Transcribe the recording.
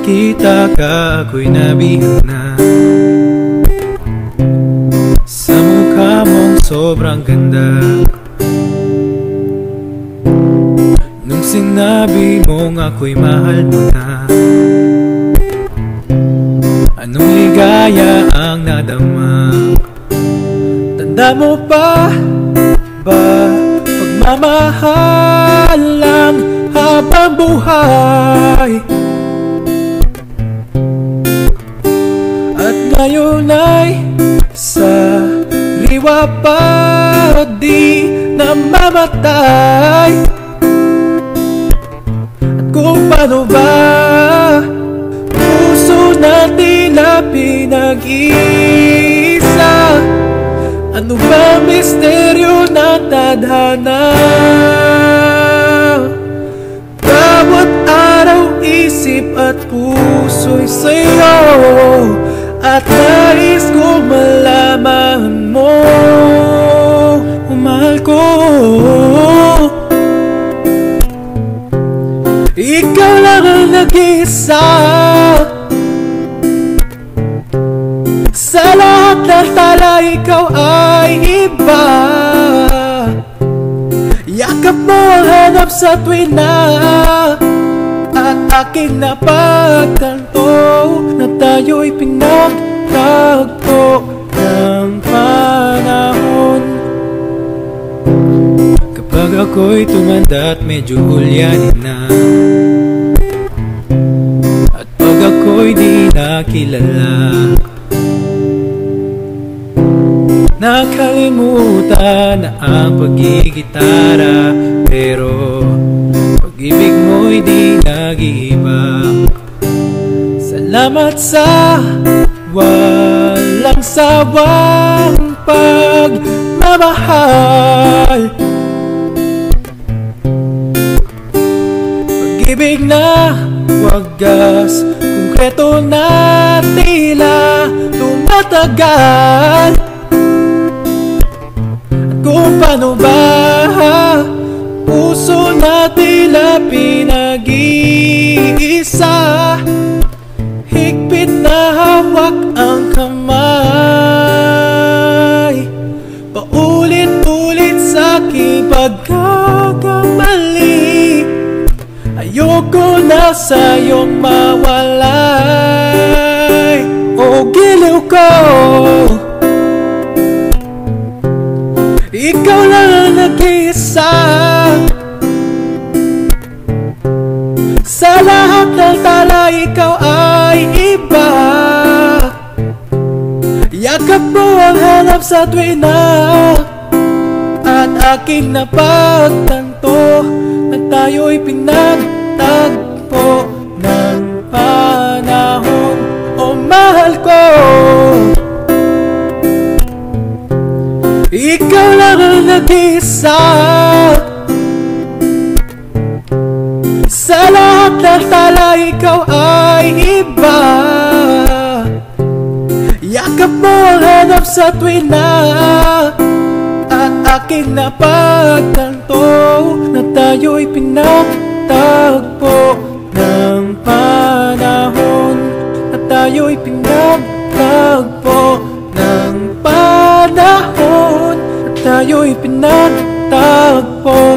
nakita ka, ako'y nabihag na sa mukha mong sobrang ganda. Nung sinabi mong ako'y mahal mo na, anong ligaya ang nadama? Tanda mo pa ba, pagmamahal lang habang buhay? At ngayon ay sariwa pa, di namamatay. At kung paano ba puso natin na pinag-isa, ano ba misteryo ng tadhana? Bawat araw isip at puso'y sa'yo, at nais kong malaman mo, mahal ko. Ikaw lang ang nag-isa sa lahat ng tala, ikaw ay iba. Yakap mo ang hanap sa tuwin na, at aking napagtanto na tayo'y pinagtagpo ng panahon. Kapag ako'y tumanda at medyo hulyanin na, at pag ako'y di nakilala, nakalimutan na ang pagigitara, pero pag-ibig mo'y di nag-iiba. Salamat sa walang sawang pagmamahal, pag-ibig na wagas, konkreto na tila tumatagal. Kung paano ba puso na tila pinag-iisa, higpit na hawak ang kamay, paulit-ulit sa aking pagkakamali. Ayoko na sa'yong mawalay, o giliw ko. Ikaw lang ang nag-iisa sa lahat ng tala, ikaw ay iba. Yakap mo ang hanap sa tuwin na, at aking napagtanto na tayo'y pinagtagpo ng panahon. O mahal ko, ikaw lang ang nag-isa sa lahat ng tala, ikaw ay iba. Yakap mo ang hanap sa tuwin na, at aking napagtanto na tayo'y pinagtagpo ng panahon, na tayo'y pinagtagpo ng panahon, tayo'y pinagtagpo